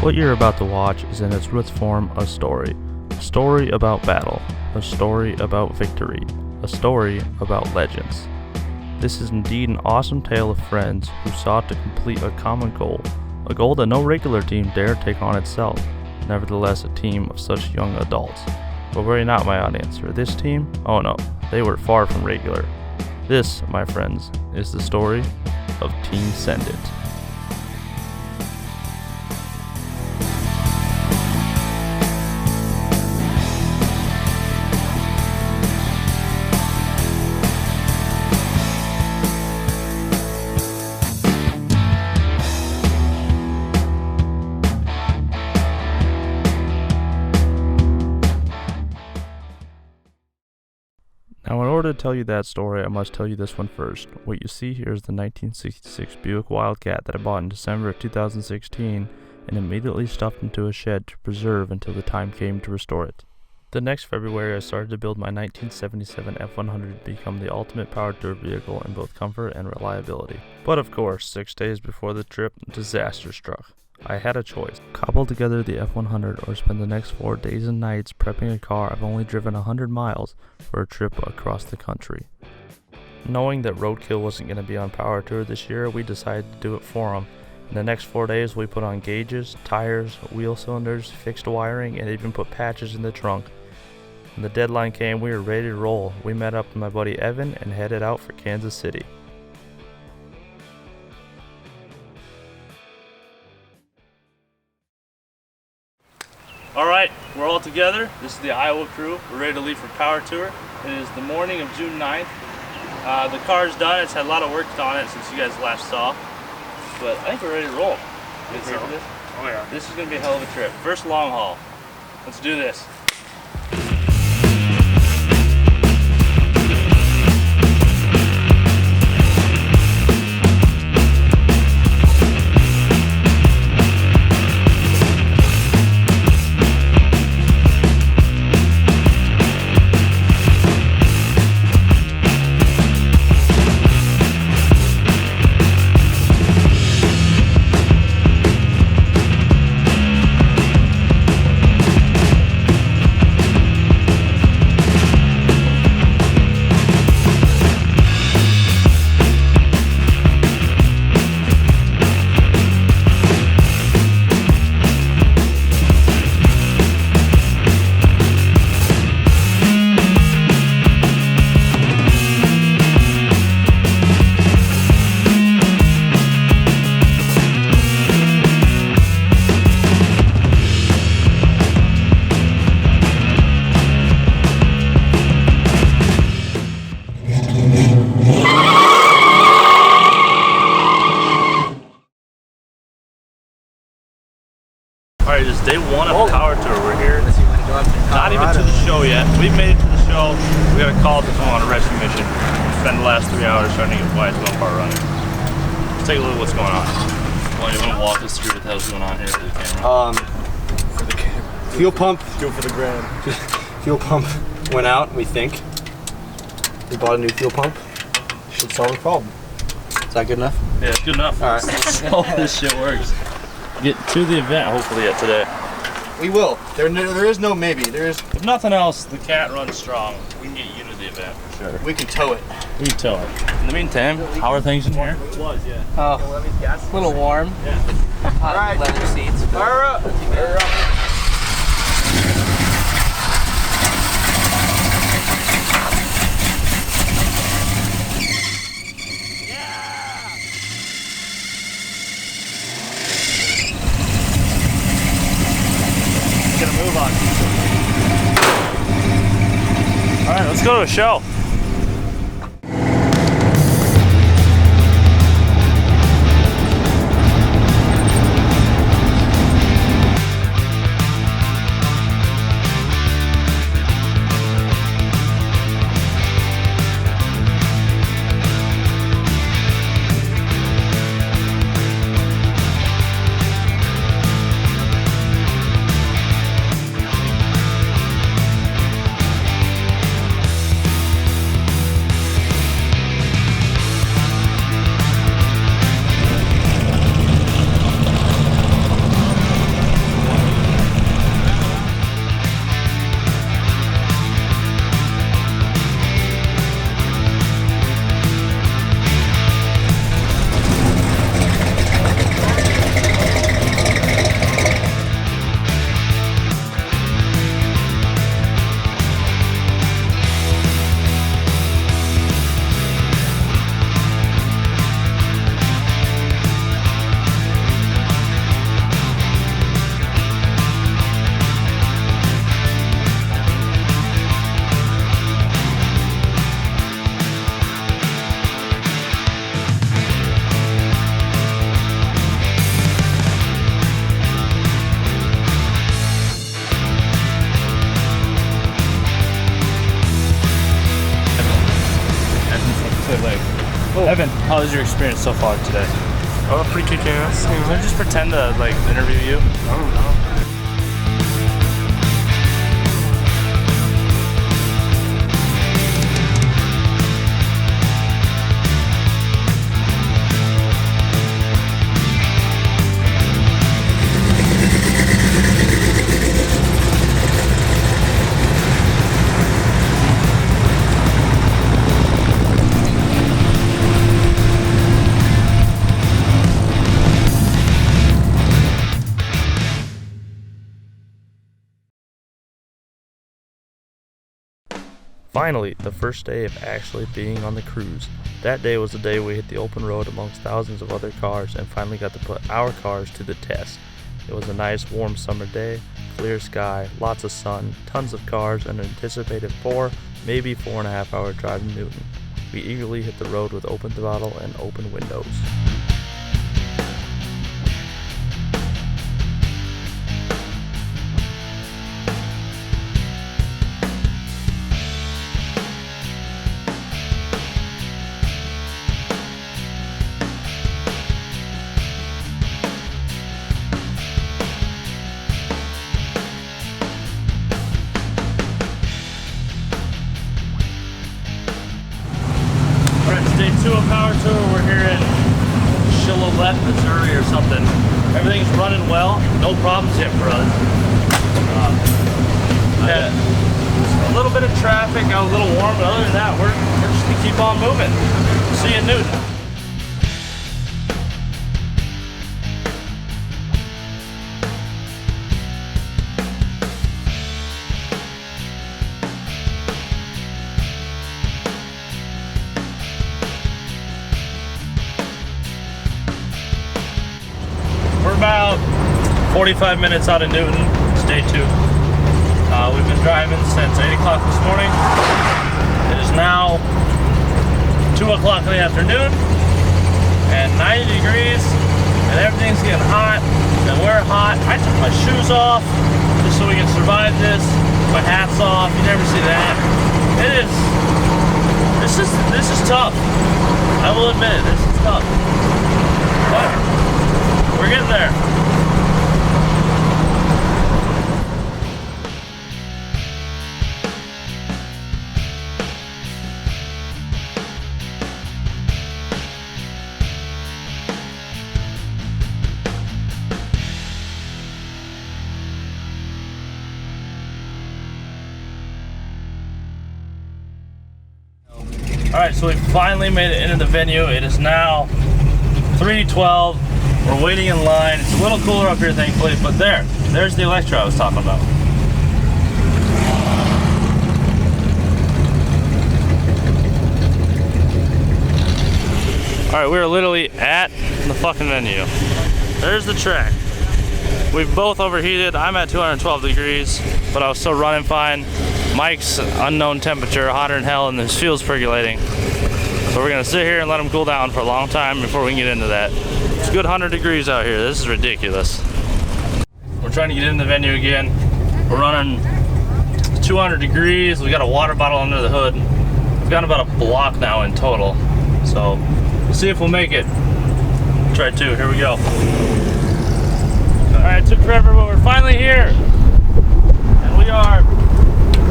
What you're about to watch is in its roots form a story. A story about battle. A story about victory. A story about legends. This is indeed an awesome tale of friends who sought to complete a common goal. A goal that no regular team dare take on itself. Nevertheless, a team of such young adults. But worry not, my audience, for this team, oh no, they were far from regular. This, my friends, is the story of Team Send It. Now, in order to tell you that story, I must tell you this one first. What you see here is the 1966 Buick Wildcat that I bought in December of 2016 and immediately stuffed into a shed to preserve until the time came to restore it. The next February, I started to build my 1977 F100 to become the ultimate power tour vehicle in both comfort and reliability. But of course, 6 days before the trip, disaster struck. I had a choice. Cobble together the F100 or spend the next 4 days and nights prepping a car I've only driven 100 miles for a trip across the country. Knowing that Roadkill wasn't going to be on Power Tour this year, we decided to do it for him. In the next 4 days, we put on gauges, tires, wheel cylinders, fixed wiring, and even put patches in the trunk. When the deadline came, we were ready to roll. We met up with my buddy Evan and headed out for Kansas City. Alright, we're all together. This is the Iowa crew. We're ready to leave for Power Tour. It is the morning of June 9th. The car's done. It's had a lot of work on it since you guys last saw. But I think we're ready to roll. You guys ready for this? Oh yeah. This is going to be a hell of a trip. First long haul. Let's do this. Alright, this is day one of the Power Tour. We're here, not even to the show yet. We've made it to the show. We got a call to come on a rescue mission. Spend the last 3 hours trying to get Wyatt's one car running. Let's take a look at what's going on. Well, you want to walk us through what the hell's going on here for the camera? For the camera. Fuel pump. Do it for the gram. Fuel pump went out, we think. We bought a new fuel pump. Should solve the problem. Is that good enough? Yeah, it's good enough. Alright. Let's see how this shit works. Get to the event, hopefully, yet today. We will. There is no maybe. There is. If nothing else, the cat runs strong. We can get you to the event for sure. We can tow it. We can tow it. In the meantime, how are things in here? It was, yeah. Oh, a little warm. Yeah. Hot Alright. leather seats. Fire up! Fire up! Move on. All right, let's go to a show. Evan, how was your experience so far today? Oh, pretty kick ass. Can we just pretend to like interview you? I don't know. Finally, the first day of actually being on the cruise. That day was the day we hit the open road amongst thousands of other cars and finally got to put our cars to the test. It was a nice warm summer day, clear sky, lots of sun, tons of cars, and an anticipated 4, maybe 4.5 hour drive to Newton. We eagerly hit the road with open throttle and open windows. Day 2 of Power Tour. We're here in Chilliwack, Missouri or something. Everything's running well. No problems yet for us. Had a little bit of traffic, got a little warm, but other than that, we're just gonna keep on moving. See you in Newton. About 45 minutes out of Newton. It's day 2. We've been driving since 8 o'clock this morning. It is now 2 o'clock in the afternoon and 90 degrees and everything's getting hot and we're hot. I took my shoes off just so we can survive this. My hat's off. You never see that. This is tough. I will admit it. This is tough. But we're getting there. All right, so we finally made it into the venue. It is now 3:12. We're waiting in line. It's a little cooler up here, thankfully, but there's the Electra I was talking about. All right, we're literally at the fucking venue. There's the track. We've both overheated. I'm at 212 degrees, but I was still running fine. Mike's unknown temperature, hotter than hell, and his fuel's percolating. So we're gonna sit here and let him cool down for a long time before we can get into that. It's a good 100 degrees out here. This is ridiculous. We're trying to get in the venue again. We're running 200 degrees. We got a water bottle under the hood. We've got about a block now in total. So we'll see if we'll make it. Try 2, here we go. All right, it took forever, but we're finally here. And we are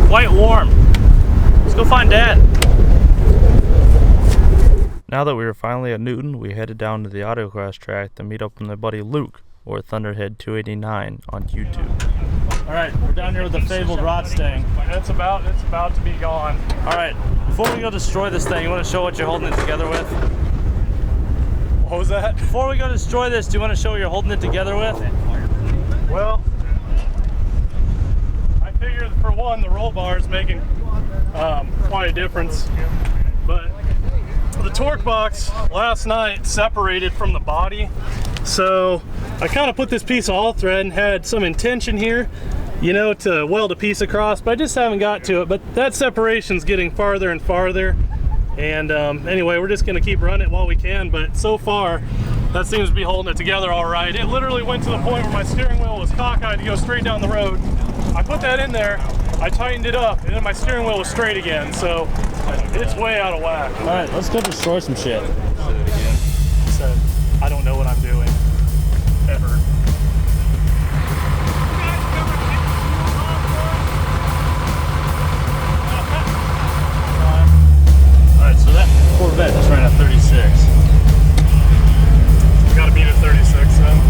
quite warm. Let's go find Dad. Now that we were finally at Newton, we headed down to the autocross track to meet up with my buddy Luke, or Thunderhead 289 on YouTube. All right, we're down here with the fabled rod stang. It's about to be gone. All right, before we go destroy this thing, you want to show what you're holding it together with? What was that? Before we go destroy this, do you want to show what you're holding it together with? Well, I figured for one, the roll bar is making quite a difference, but the torque box last night separated from the body, so I kind of put this piece of all thread and had some intention here, you know, to weld a piece across, but I just haven't got to it. But that separation's getting farther and farther, and anyway, we're just gonna keep running it while we can. But so far that seems to be holding it together all right. It literally went to the point where my steering wheel was cockeyed to go straight down the road. I put that in there, I tightened it up, and then my steering wheel was straight again. So It's way out of whack. All right, let's go destroy some shit. So I don't know what I'm doing ever. All right, so that Corvette just ran at 36. We gotta beat at 36 then.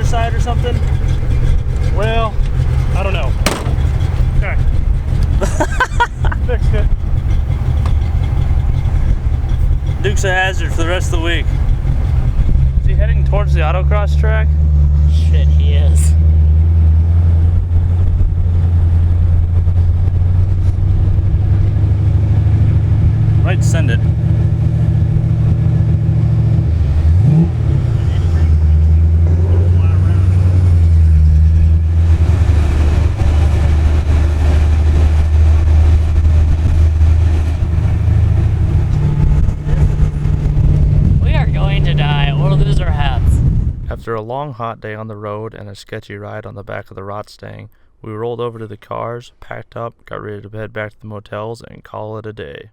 Side or something? Well, I don't know. Okay. Fixed it. Duke's a hazard for the rest of the week. Is he heading towards the autocross track? Shit, he is. Might send it. After a long hot day on the road and a sketchy ride on the back of the Rotstang, we rolled over to the cars, packed up, got ready to head back to the motels, and call it a day.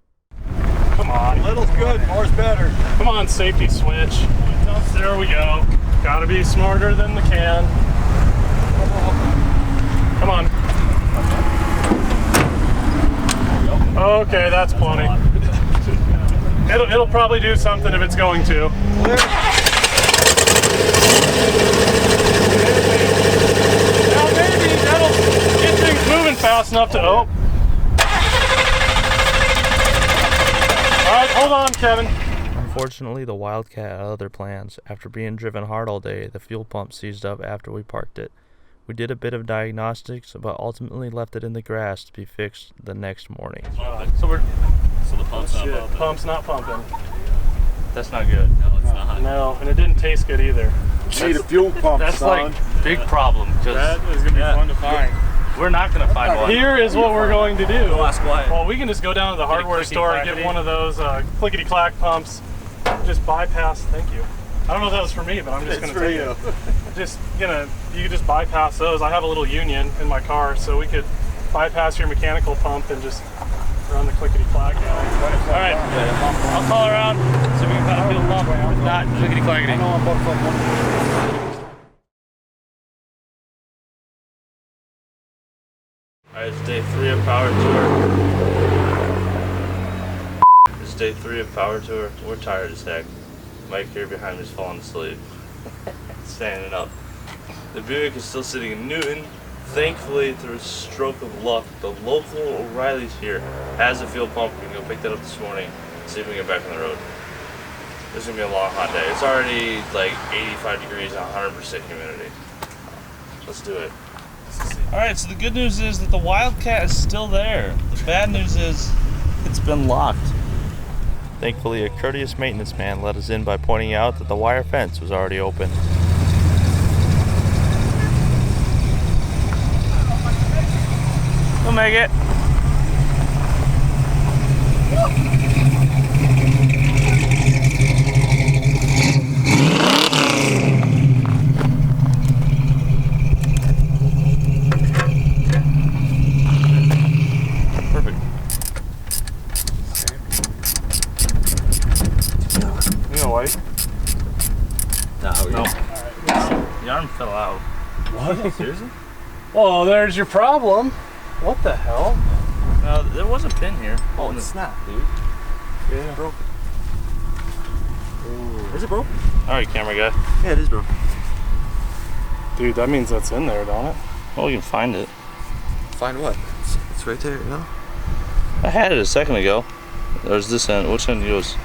Come on. Little's good, more's better. Come on, safety switch. There we go. Gotta be smarter than the can. Come on. Okay, that's plenty. It'll probably do something if it's going to. Now maybe that'll get things moving fast enough to, oh. Alright, hold on, Kevin. Unfortunately, the Wildcat had other plans. After being driven hard all day, the fuel pump seized up after we parked it. We did a bit of diagnostics, but ultimately left it in the grass to be fixed the next morning. So the pump's not pumping. Pump's not pumping. That's not good. No, it's not. No, and it didn't taste good either. Need a fuel pump, That's son. like big problem. That is going to be fun to find. We're not going to find one. Here is what we're going to do. Ask Wyatt. Well, we can just go down to the hardware store and get one of those clickety-clack pumps. Just bypass, thank you. I don't know if that was for me, but I'm just going to tell you. Just, you could just bypass those. I have a little Union in my car, so we could bypass your mechanical pump and just run the clickety-clack guy. All right, I'll call around, see if we can find a fuel pump. If not, clickety-clackety. Alright, it's day 3 of Power Tour. It's day 3 of Power Tour. We're tired as heck. Mike here behind me is falling asleep. Standing up. The Buick is still sitting in Newton. Thankfully, through a stroke of luck, the local O'Reilly's here has a fuel pump. We can go pick that up this morning, see if we can get back on the road. This is going to be a long, hot day. It's already like 85 degrees and 100% humidity. Let's do it. Alright, so the good news is that the Wildcat is still there. The bad news is it's been locked. Thankfully, a courteous maintenance man let us in by pointing out that the wire fence was already open. We'll make it. pump fell out. What? Seriously? Oh, there's your problem. What the hell? There was a pin here. Oh, it's snapped, dude. Yeah. Broke. Is it broke? Alright, camera guy. Yeah, it is broke. Dude, that means that's in there, don't it? Well, we can find it. Find what? It's right there, you know? I had it a second ago. There's this end. Which end goes?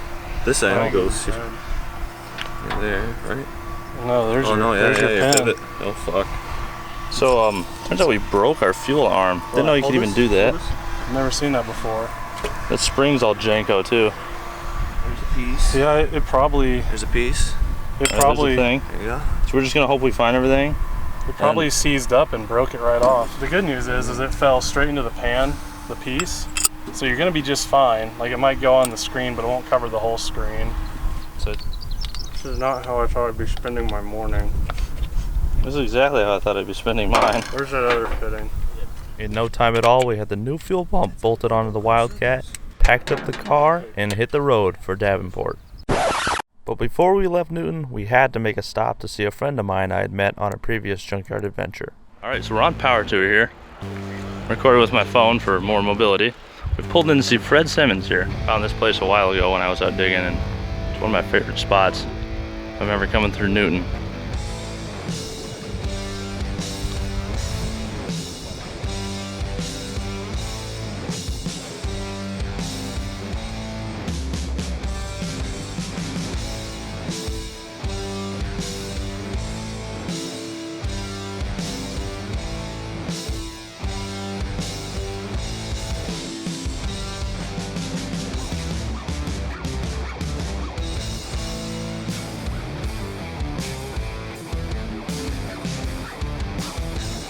This end Oh, goes God. there, right? No, there's Oh, your, no, yeah, there's yeah, your yeah, pin. pivot. Oh, fuck. So, turns out we broke our fuel arm. Didn't know you could even do that. I've never seen that before. That spring's all janko too. There's a piece. Yeah, it probably, There's a piece. it There's probably, a thing. There you go. So we're just gonna hope we find everything. it probably seized up and broke it right off. The good news is it fell straight into the pan, the piece. So you're gonna be just fine. Like it might go on the screen, but it won't cover the whole screen. So This is not how I thought I'd be spending my morning. this is exactly how I thought I'd be spending mine. Where's that other fitting? In no time at all, we had the new fuel pump bolted onto the Wildcat, packed up the car, and hit the road for Davenport. But before we left Newton, we had to make a stop to see a friend of mine I had met on a previous junkyard adventure. Alright, so we're on power tour here. Recorded with my phone for more mobility. We pulled in to see Fred Simmons here. Found this place a while ago when I was out digging, and it's one of my favorite spots. I remember coming through Newton.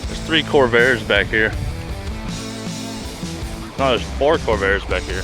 There's 3 Corvairs back here. No, there's 4 Corvairs back here.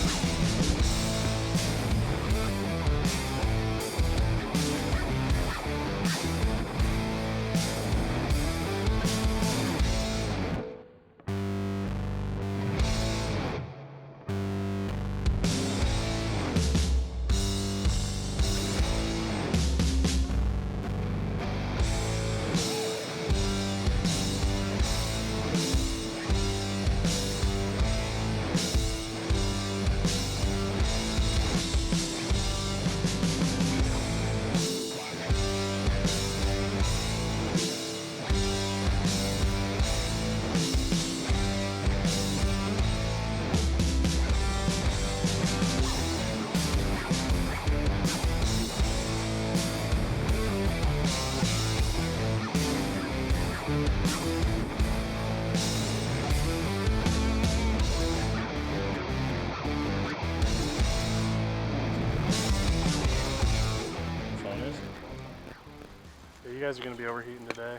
You guys are gonna be overheating today.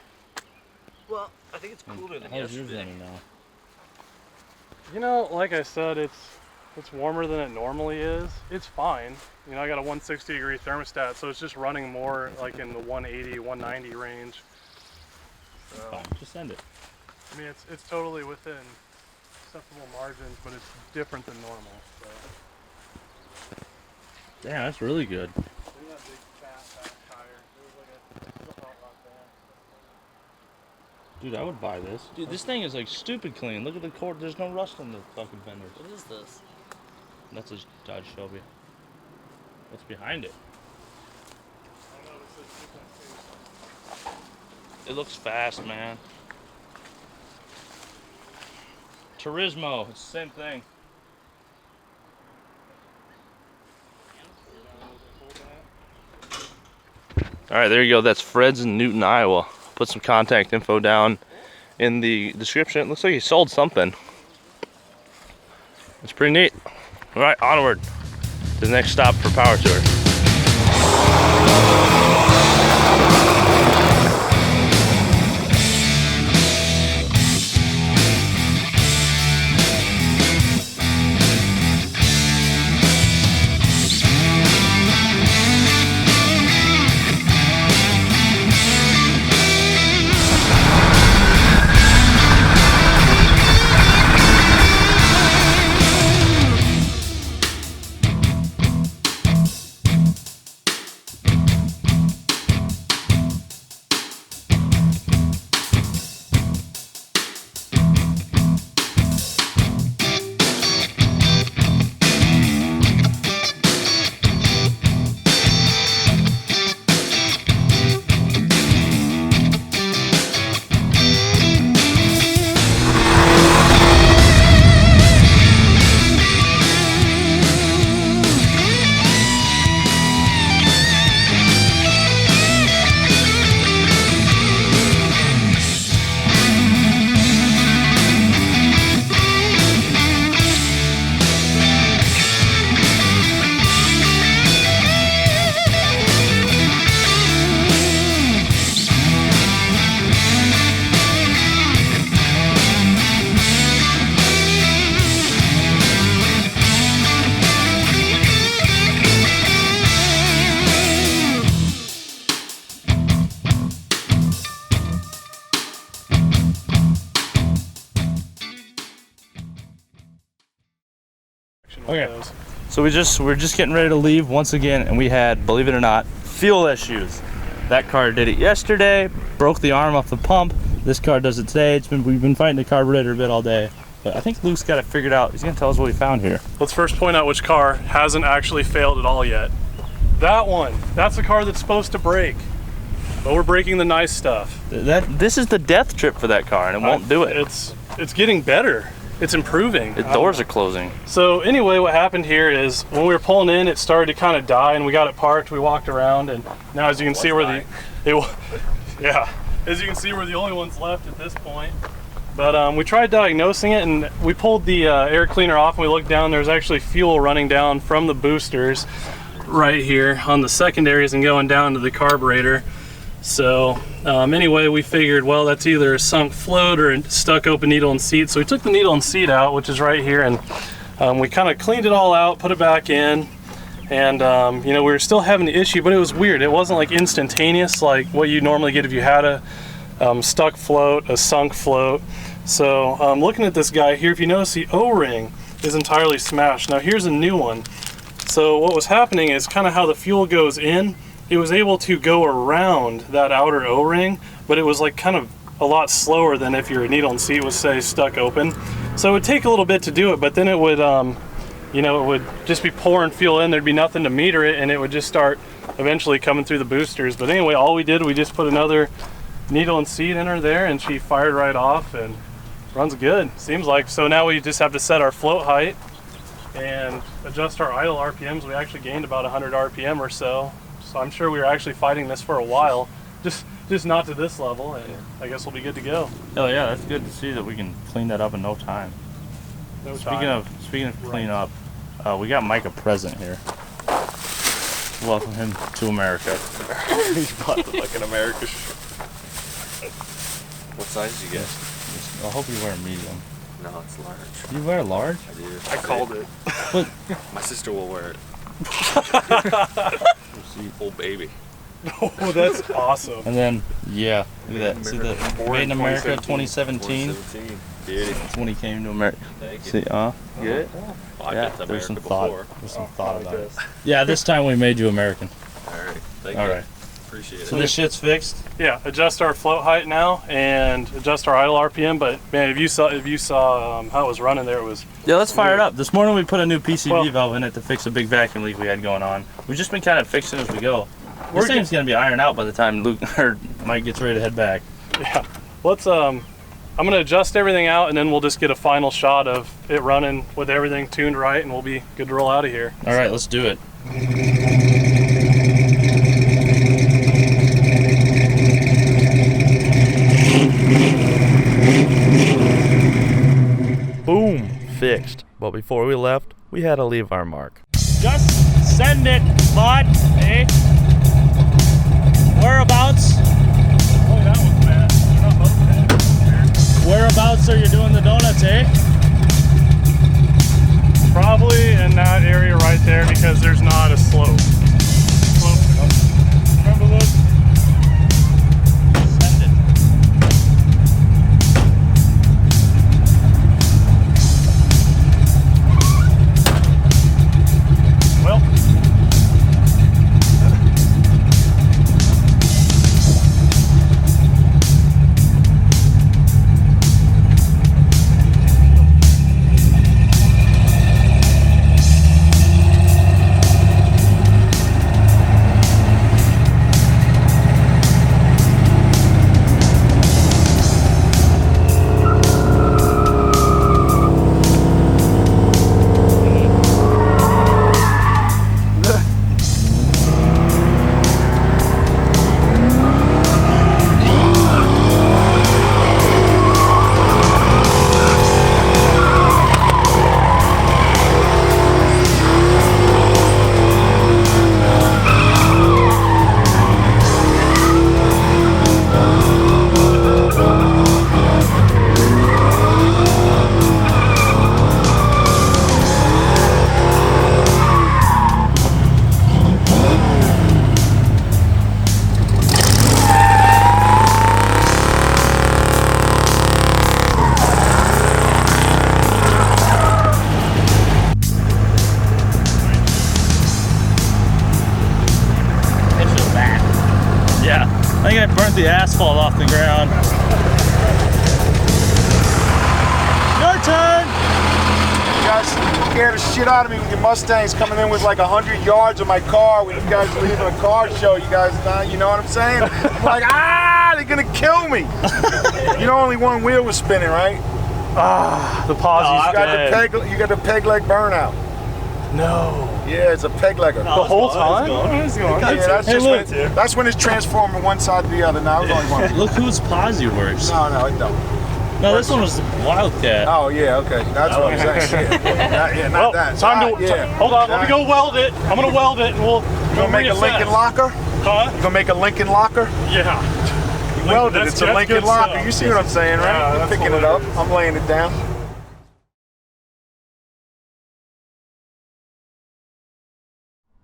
Well, I think it's cooler than yesterday. You know, like I said, it's warmer than it normally is. It's fine. You know, I got a 160-degree thermostat, so it's just running more like in the 180, 190 range. So, Fine, just send it. I mean, it's totally within acceptable margins, but it's different than normal. So. Damn, that's really good. Look at that big fat tire. There was like a hot rod there. Dude, I would buy this. Dude, this thing is like stupid clean. Look at the cord. There's no rust on the fucking fenders. What is this? That's a Dodge Shelby. What's behind it? I don't know, it says 2.2. It looks fast, man. Turismo, it's the same thing. Alright, there you go. That's Fred's in Newton, Iowa. Put some contact info down in the description. It looks like he sold something. It's pretty neat. Alright, onward to the next stop for Power Tour. Okay. those. So we're just getting ready to leave once again, and we had, believe it or not, fuel issues. That car did it yesterday, broke the arm off the pump. This car does it today. We've been fighting the carburetor a bit all day, but I think Luke's got it figured out. He's gonna tell us what we found here. Let's first point out which car hasn't actually failed at all yet. That one. That's the car that's supposed to break. But we're breaking the nice stuff. This is the death trip for that car, and it won't do it. It's getting better. It's improving. The doors are closing. So anyway, what happened here is when we were pulling in, it started to kind of die, and we got it parked. We walked around, and now as you can see, as you can see, we're the only ones left at this point. But we tried diagnosing it, and we pulled the air cleaner off, and we looked down. There's actually fuel running down from the boosters right here on the secondaries and going down to the carburetor. So anyway, we figured, well, that's either a sunk float or a stuck open needle and seat. So we took the needle and seat out, which is right here, and we kind of cleaned it all out, put it back in, and you know, we were still having the issue, but it was weird. It wasn't like instantaneous like what you normally get if you had a stuck float, a sunk float. So looking at this guy here, if you notice, the O-ring is entirely smashed. Now here's a new one. So what was happening is kind of how the fuel goes in. It was able to go around that outer O-ring, but it was like kind of a lot slower than if your needle and seat was, say, stuck open. So it would take a little bit to do it, but then it would, you know, it would just be pouring fuel in. There'd be nothing to meter it, and it would just start eventually coming through the boosters. But anyway, all we did, we just put another needle and seat in her there, and she fired right off and runs good, seems like. So now we just have to set our float height and adjust our idle RPMs. We actually gained about 100 RPM or so. So I'm sure we were actually fighting this for a while, just not to this level, and I guess we'll be good to go. Oh yeah, that's good to see that we can clean that up in no time. Speaking of clean up, we got Mike a present here. Welcome him to America. He bought the fucking America shirt. What size did you get? I hope you wear medium. No, it's large. You wear large? I do. I called it. But My sister will wear it. Old baby. Oh, that's awesome. and then yeah, look at that. See that? Made in America 2017. 2017. Beauty. That's when he came to America. Thank you. See, Good? Well, I've yeah, been to there's some America thought. before. There's some thought like about it. this. Yeah, this time we made you American. Alright. Thank All you. right. Appreciate it. So this shit's fixed. Yeah, adjust our float height now and adjust our idle RPM. But man, if you saw how it was running there, it was. Yeah, let's fire it up. This morning we put a new PCV Well- valve in it to fix a big vacuum leak we had going on. We've just been kind of fixing as we go. We're This thing's gonna be ironed out by the time Luke or Mike gets ready to head back. Yeah. Let's I'm gonna adjust everything out, and then we'll just get a final shot of it running with everything tuned right, and we'll be good to roll out of here. All right, let's do it. Boom, fixed. But before we left, we had to leave our mark. Just send it, bud. Hey. Whereabouts? Oh, that one's bad. They're not both bad. Whereabouts are you doing the donuts, eh? Probably in that area right there because there's not a slope. Remember this? Send it. Well, shit out of me with your Mustangs coming in with like 100 yards of my car when you guys are leaving a car show. You guys, you know what I'm saying? I'm like, they're gonna kill me. You know, only one wheel was spinning, right? The posse's dead. You got the peg leg burnout. No. Yeah, it's a peg legger. The whole time? It's going. Yeah, that's when it's transforming one side to the other. Now it's only one. Look whose posse works. No, it don't. No, this one was the Wildcat. Oh yeah, okay. That's what I'm saying. Yeah, not that. Time to hold on. Let me go weld it. I'm gonna weld it, and we'll. You gonna make a Lincoln locker? Huh? You gonna make a Lincoln locker? Yeah. You welded it. It's a Lincoln locker. Stuff. You see what I'm saying, right? Yeah, I'm picking it up. I'm laying it down.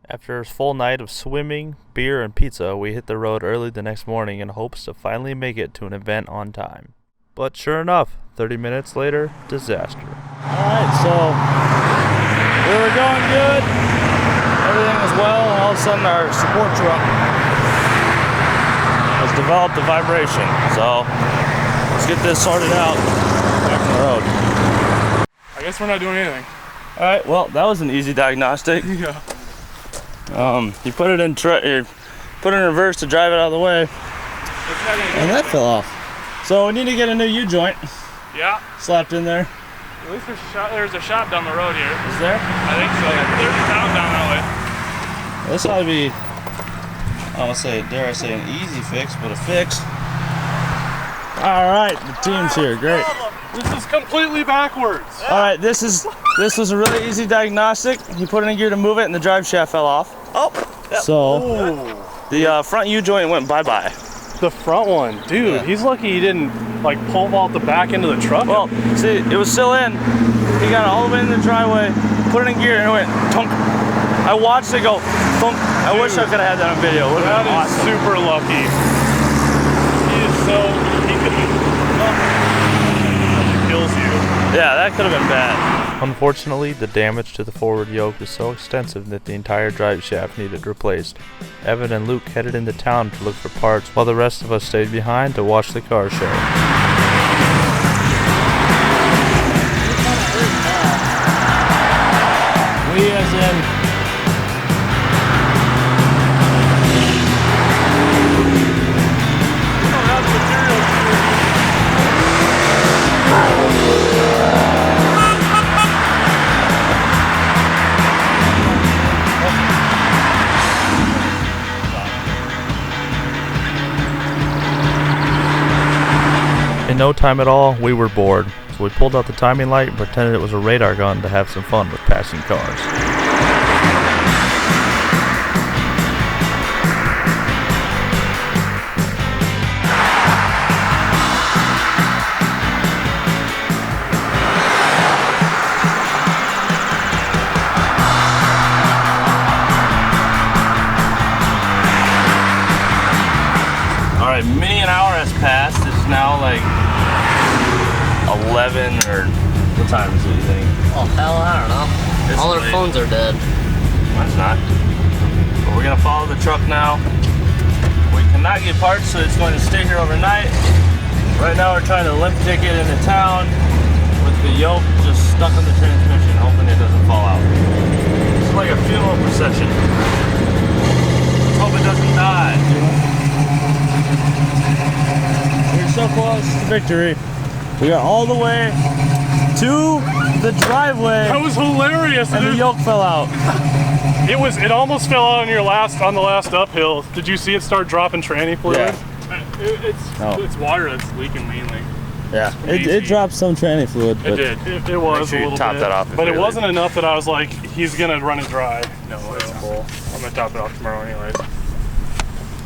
After a full night of swimming, beer, and pizza, we hit the road early the next morning in hopes to finally make it to an event on time. But sure enough, 30 minutes later, disaster. Alright, so we were going good. Everything was well, and all of a sudden our support truck has developed a vibration. So let's get this sorted out back on the road. I guess we're not doing anything. Alright, well, that was an easy diagnostic. Yeah. You put it in reverse to drive it out of the way, and that fell off. So we need to get a new U-joint Yeah. slapped in there. At least there's a shop down the road here. Is there? I think so. There's a town down that way. This ought to be, I don't say, dare I say, an easy fix, but a fix. All right, the team's here. Great. This is completely backwards. All right, this was a really easy diagnostic. You put it in gear to move it, and the drive shaft fell off. Oh. Yep. So the front U-joint went bye-bye. The front one, dude. Yeah. He's lucky he didn't like pull out the back end of the truck. Well, see, it was still in. He got it all the way in the driveway, put it in gear, and it went thunk. I watched it go thunk. I wish I could have had that on video. That is awesome. super lucky. He is so he could kills you. Yeah, that could have been bad. Unfortunately, the damage to the forward yoke was so extensive that the entire drive shaft needed replaced. Evan and Luke headed into town to look for parts, while the rest of us stayed behind to watch the car show. We as in In no time at all, we were bored, so we pulled out the timing light and pretended it was a radar gun to have some fun with passing cars. Alright, many an hour has passed. It's now like 11 or what time is it, you think? Oh hell, I don't know. It's All our late. phones are dead. Mine's not. But we're gonna follow the truck now. We cannot get parts, so it's going to stay here overnight. Right now we're trying to limp tick it into town with the yoke just stuck on the transmission, hoping it doesn't fall out. It's like a funeral procession. Let's hope it doesn't die. We're so close to victory. We got all the way to the driveway. That was hilarious. And the yoke fell out. It almost fell out on the last uphill. Did you see it start dropping tranny fluid? Yeah. It's water that's leaking mainly. Yeah. It dropped some tranny fluid. It did. It was sure a you little top bit. that off But it immediately. wasn't enough that I was like, he's gonna run it dry. No, it's full. I'm gonna top it off tomorrow anyways.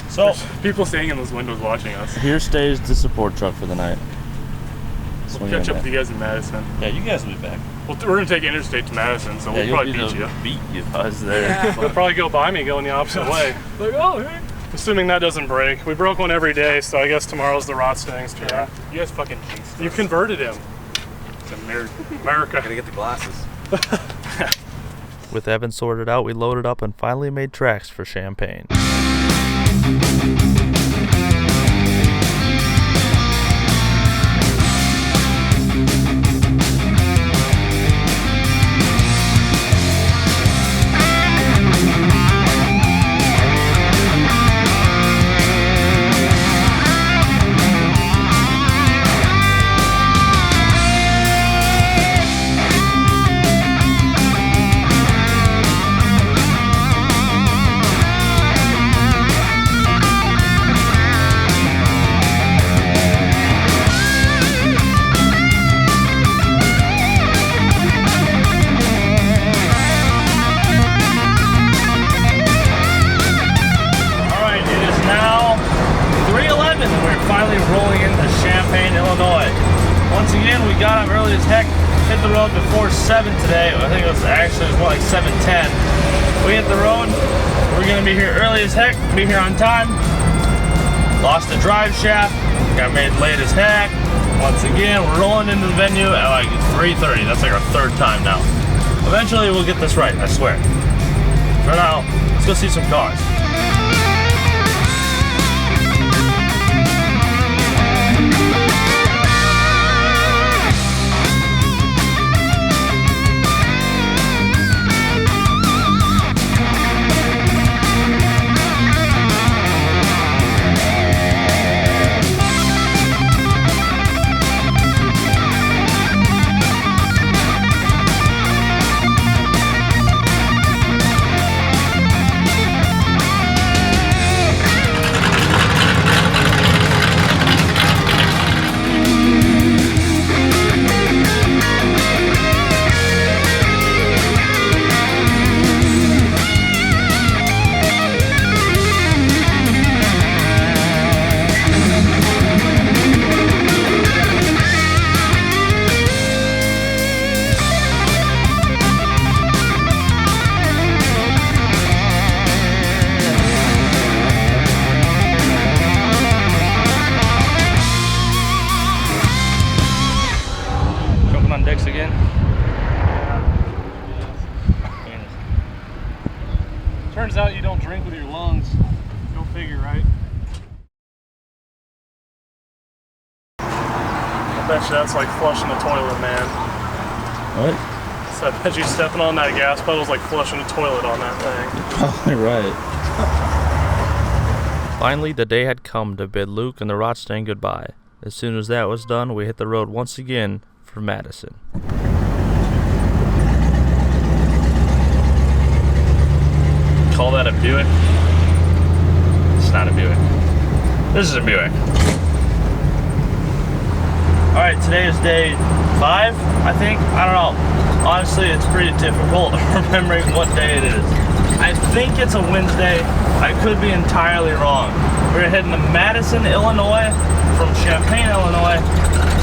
So there's people standing in those windows watching us. here stays the support truck for the night. We'll catch up with you guys in Madison. Yeah, you guys will be back. Well, we're gonna take interstate to Madison, so we'll probably beat you. Beat you us there. They'll probably go by me going the opposite way. Like, oh, hey. Assuming that doesn't break. We broke one every day, so I guess tomorrow's the rot stings turn. Yeah. You guys fucking jinxed us. You converted him. It's America. Gotta get the glasses. With Evan sorted out, we loaded up and finally made tracks for Champaign. Illinois. Once again, we got up early as heck, hit the road before 7 today. I think it was actually more like 7:10. We hit the road. We're gonna be here early as heck, be here on time. Lost the drive shaft, got made late as heck. Once again, we're rolling into the venue at like 3:30. That's like our 3rd time now. Eventually we'll get this right, I swear. For now, let's go see some cars. Again. Turns out you don't drink with your lungs. Go figure, right? I bet you that's like flushing the toilet, man. What? So I bet you stepping on that gas pedal is like flushing a toilet on that thing. Probably right. Finally, the day had come to bid Luke and the Rotstang goodbye. As soon as that was done, we hit the road once again for Madison. Call that a Buick? It's not a Buick. This is a Buick. Alright, today is day 5, I think. I don't know. Honestly, it's pretty difficult remembering what day it is. I think it's a Wednesday. I could be entirely wrong. We're heading to Madison, Illinois from Champaign, Illinois.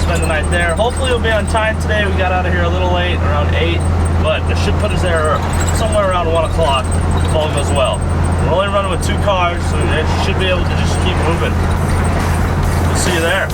Spend the night there. Hopefully we'll be on time today. We got out of here a little late, around 8, but it should put us there somewhere around 1 o'clock if all goes well. We're only running with 2 cars, so it should be able to just keep moving. We'll see you there.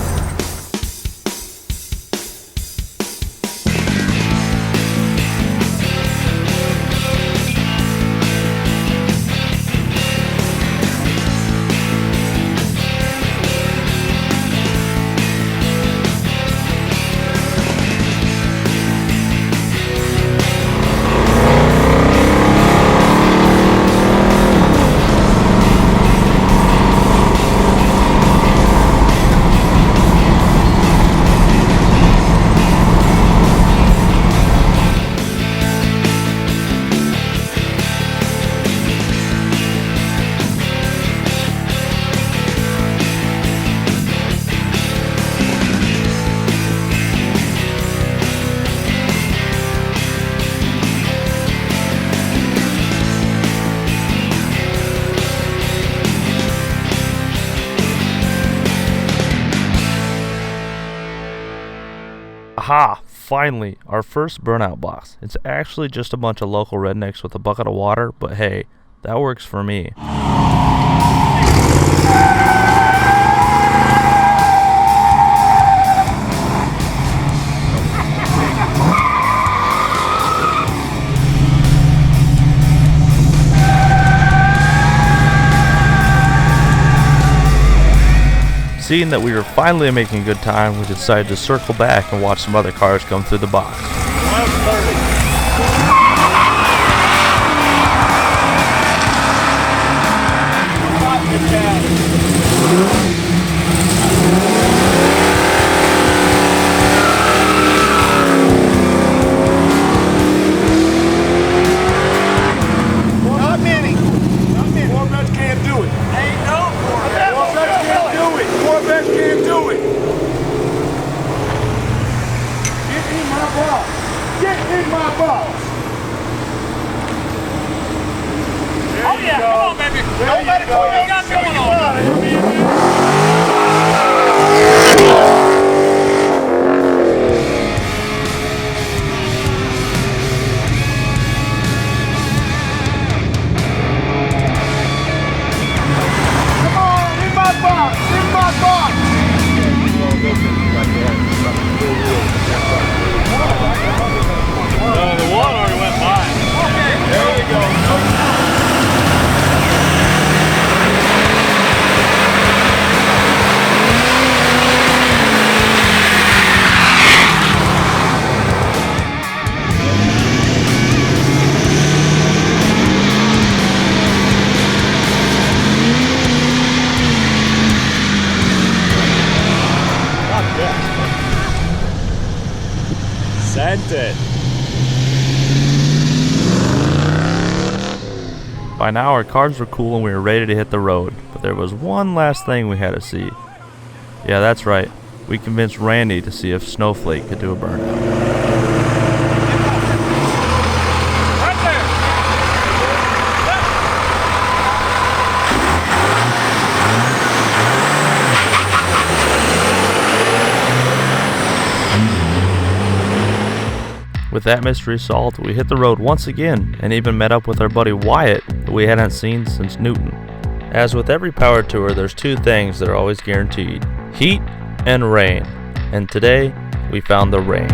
Aha! Finally, our first burnout box. It's actually just a bunch of local rednecks with a bucket of water, but hey, that works for me. Seeing that we were finally making good time, we decided to circle back and watch some other cars come through the box. Not many. Corvettes can't do it. Ain't no Corvettes. Corvettes can't do it. Corvettes can't do it. Get in my box. Get in my box. There Oh yeah, go. come on, baby. Don't let it go. What you got going on? Sent it. By now our cars were cool and we were ready to hit the road, but there was one last thing we had to see. Yeah, that's right. We convinced Randy to see if Snowflake could do a burnout. With that mystery solved, we hit the road once again and even met up with our buddy Wyatt that we hadn't seen since Newton. As with every power tour, there's two things that are always guaranteed: heat and rain. And today, we found the rain.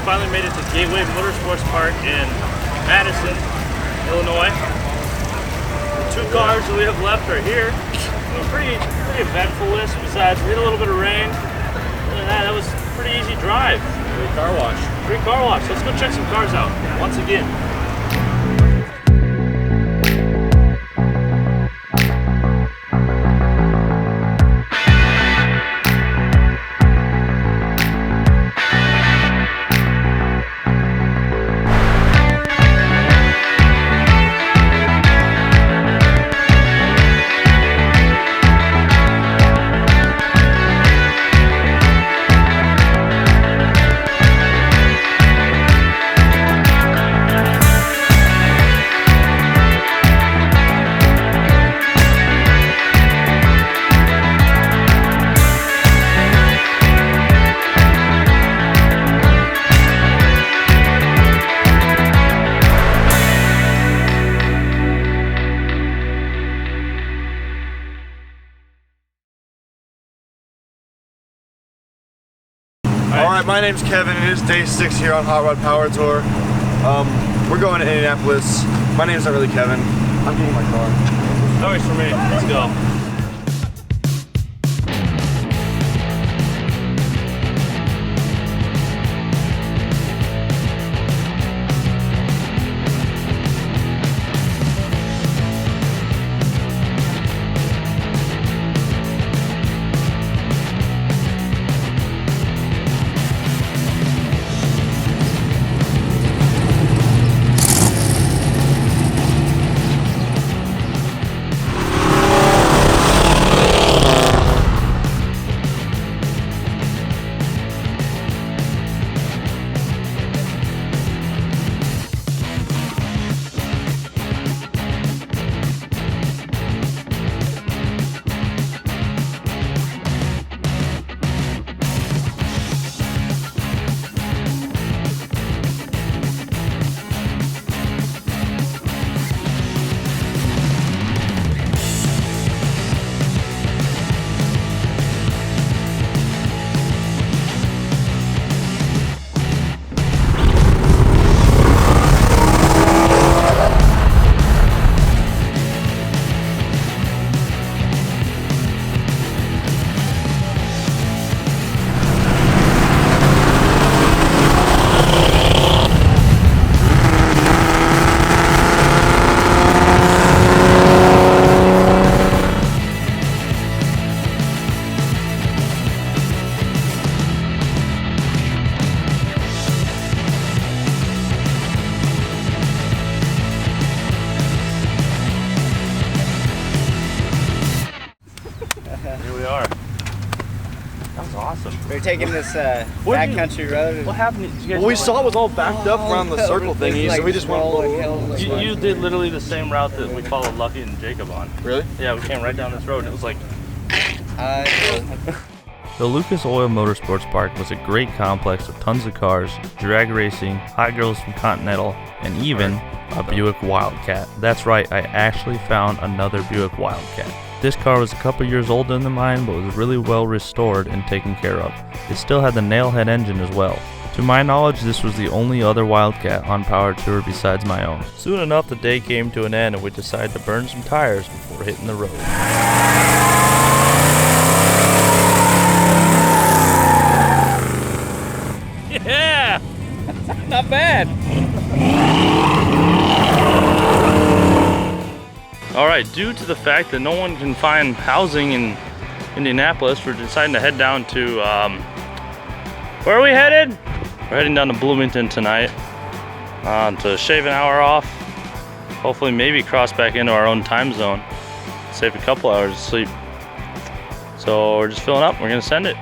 Finally made it to Gateway Motorsports Park in Madison, Illinois. The two cars that we have left are here. Pretty eventful list. Besides, we had a little bit of rain. Other than that, was a pretty easy drive. Great car wash. Great car wash. Let's go check some cars out once again. Alright, my name's Kevin. It is day 6 here on Hot Rod Power Tour. We're going to Indianapolis. My name's not really Kevin. I'm getting my car. No worries for me. Let's go. was awesome. We're taking this What'd you- backcountry road. What happened? Did you guys Well, we saw it was all backed up around the circle thingy, so we just went. You did literally the same route that we followed Lucky and Jacob on. Really? Yeah, we came right down this road. It was like, The Lucas Oil Motorsports Park was a great complex of tons of cars, drag racing, hot girls from Continental, and even a Buick Wildcat. That's right, I actually found another Buick Wildcat. This car was a couple years older than mine, but was really well restored and taken care of. It still had the nailhead engine as well. To my knowledge, this was the only other Wildcat on Power Tour besides my own. Soon enough, the day came to an end and we decided to burn some tires before hitting the road. Yeah! Not bad! Alright, due to the fact that no one can find housing in Indianapolis, we're deciding to head down to, where are we headed? We're heading down to Bloomington tonight to shave an hour off. Hopefully maybe cross back into our own time zone. Save a couple hours of sleep. So we're just filling up, we're gonna send it.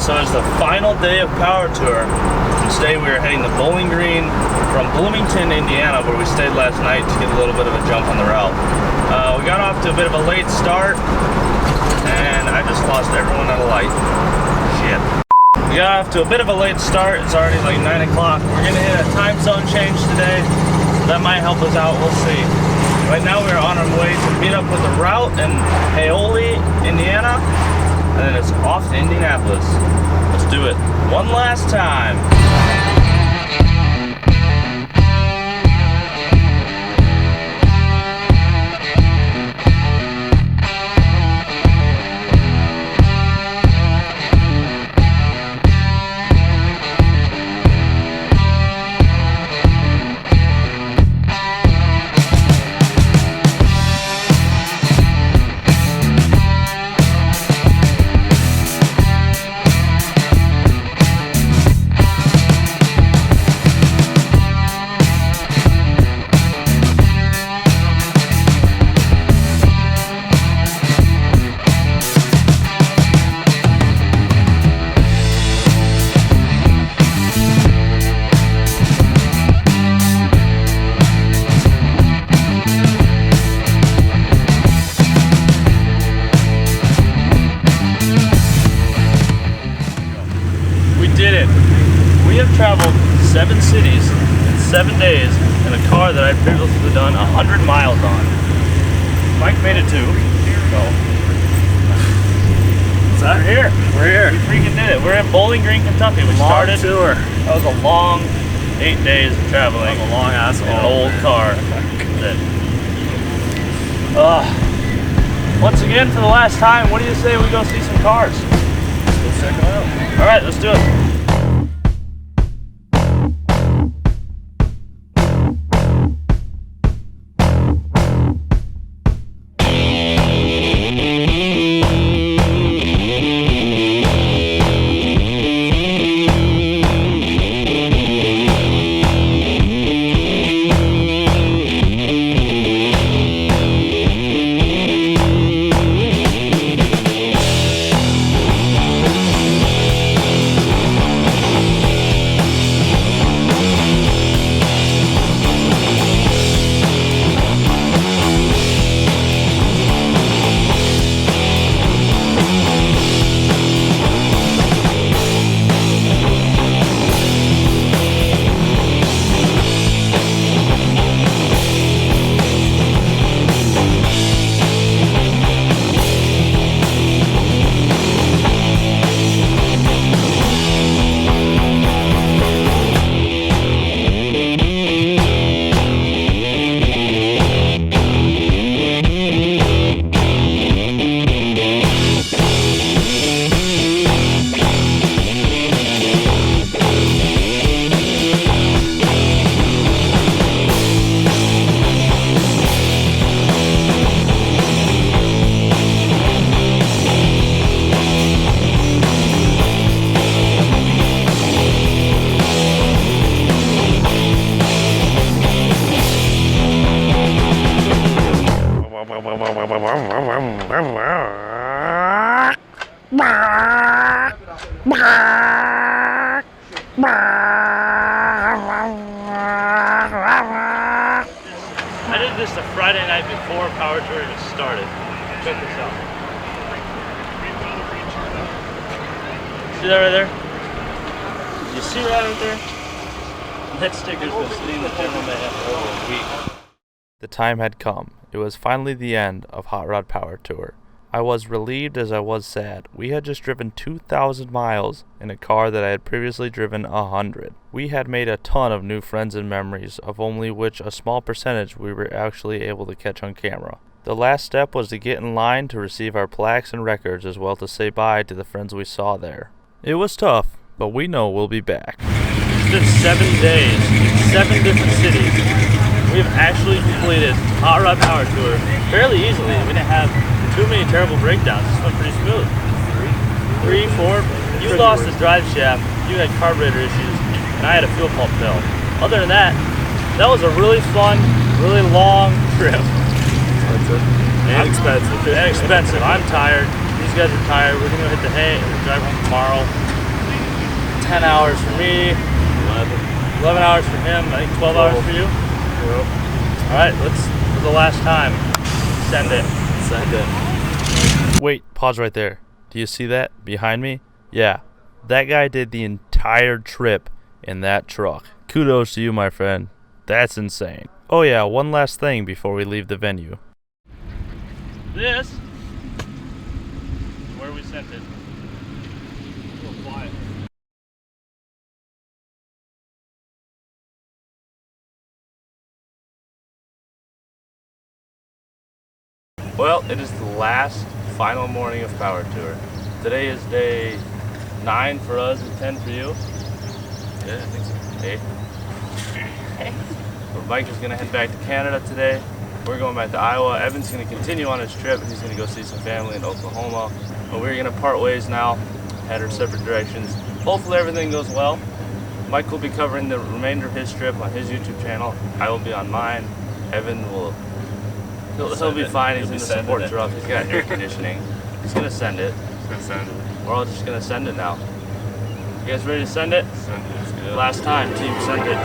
So it's the final day of Power Tour. And today we are heading to Bowling Green from Bloomington, Indiana, where we stayed last night to get a little bit of a jump on the route. We got off to a bit of a late start, and I just lost everyone at a light. Shit. We got off to a bit of a late start. It's already like 9 o'clock. We're gonna hit a time zone change today. That might help us out, we'll see. Right now we're on our way to meet up with the route in Paoli, Indiana. And then it's off to Indianapolis. Let's do it one last time. Traveled 7 cities in 7 days in a car that I'd previously done 100 miles on. Mike made it too. So. What's that? We're here. We're here. We freaking did it. We're in Bowling Green, Kentucky. We started. Tour. That was a long 8 days of traveling. That was a long ass in an old car. Once again, for the last time, what do you say we go see some cars? Let's check them out. All right, let's do it. I did this the Friday night before Power Tour just started. Check this out. See that right there? You see right there? That sticker's been sitting in the general man for over a week. The time had come. It was finally the end of Hot Rod Power Tour. I was relieved as I was sad. We had just driven 2,000 miles in a car that I had previously driven 100. We had made a ton of new friends and memories, of only which a small percentage we were actually able to catch on camera. The last step was to get in line to receive our plaques and records, as well to say bye to the friends we saw there. It was tough, but we know we'll be back. It's been 7 days, 7 different cities. We have actually completed Hot Rod Power Tour fairly easily. We didn't have too many terrible breakdowns. This went pretty smooth. 3, 4. You lost the drive shaft. You had carburetor issues, and I had a fuel pump fail. Other than that was a really fun, really long trip. And expensive. I'm tired. These guys are tired. We're gonna hit the hay and we're driving home tomorrow. 10 hours for me. 11 hours for him. I think 12 hours for you. Yep. All right, let's for the last time send it. Wait, pause right there. Do you see that behind me? Yeah, that guy did the entire trip in that truck. Kudos to you, my friend. That's insane. Oh yeah, one last thing before we leave the venue. This is where we sent it. A little quiet. Well, it is the last final morning of Power Tour. Today is day 9 for us and 10 for you. Yeah, I think so. 8. But Mike is going to head back to Canada today. We're going back to Iowa. Evan's going to continue on his trip. He's going to go see some family in Oklahoma. But we're going to part ways now, head our separate directions. Hopefully everything goes well. Mike will be covering the remainder of his trip on his YouTube channel. I will be on mine. Evan will... He'll be fine. He's in the support truck. He's got air conditioning. He's gonna send it. We're all just gonna send it now. You guys ready to send it? Send it. Let's go. Last time, team, send it.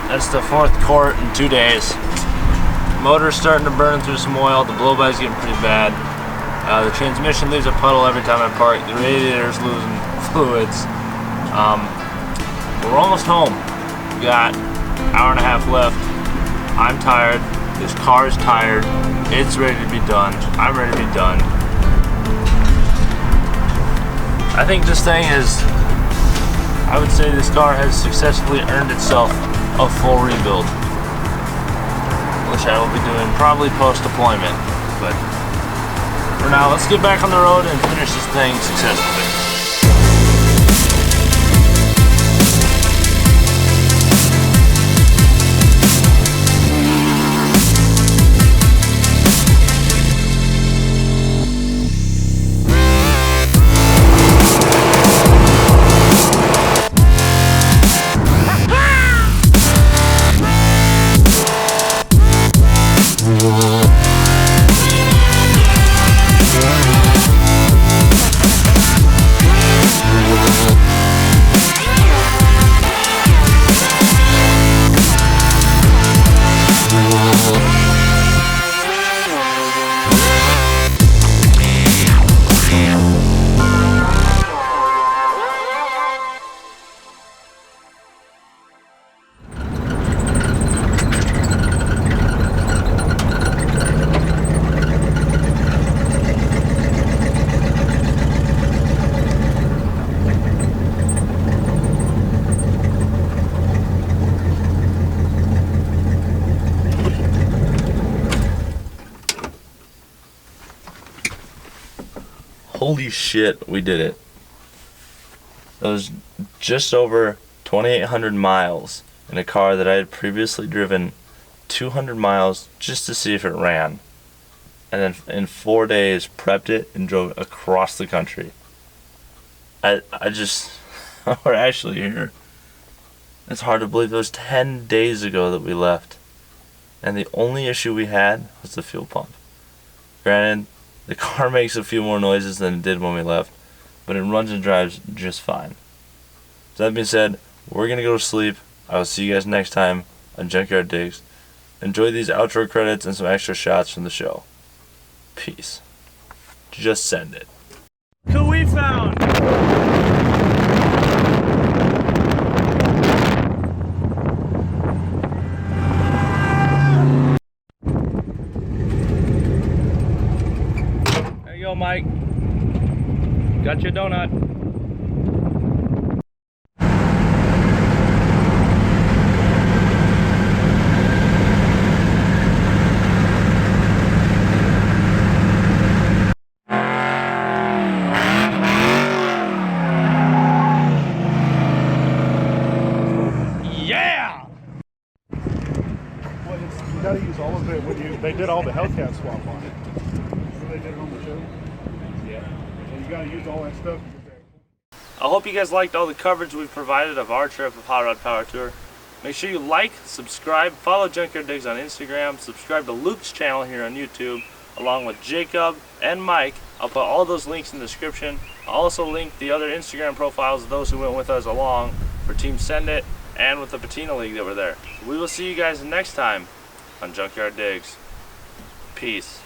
That's the 4th quart in 2 days. Motor's starting to burn through some oil. The blow-by's getting pretty bad. The transmission leaves a puddle every time I park. The radiator's losing fluids. We're almost home. We got an hour and a half left. I'm tired. This car is tired. It's ready to be done. I'm ready to be done. I think this thing is, I would say this car has successfully earned itself a full rebuild, which I will be doing probably post-deployment. But for now, let's get back on the road and finish this thing successfully. Holy shit, we did it. That was just over 2,800 miles in a car that I had previously driven 200 miles just to see if it ran. And then in 4 days prepped it and drove it across the country. I just, we're actually here. It's hard to believe it was 10 days ago that we left. And the only issue we had was the fuel pump. Granted, the car makes a few more noises than it did when we left, but it runs and drives just fine. So that being said, we're going to go to sleep. I will see you guys next time on Junkyard Digs. Enjoy these outro credits and some extra shots from the show. Peace. Just send it. Who we found? There you go, Mike. Got your donut. You gotta use all of it when they did all the Hellcat swap on it. So they did it on the show? Yeah. And you gotta use all that stuff. I hope you guys liked all the coverage we've provided of our trip of Hot Rod Power Tour. Make sure you like, subscribe, follow Junkyard Digs on Instagram, subscribe to Luke's channel here on YouTube, along with Jacob and Mike. I'll put all those links in the description. I'll also link the other Instagram profiles of those who went with us along for Team Send It and with the Patina League that were there. We will see you guys next time on Junkyard Digs. Peace.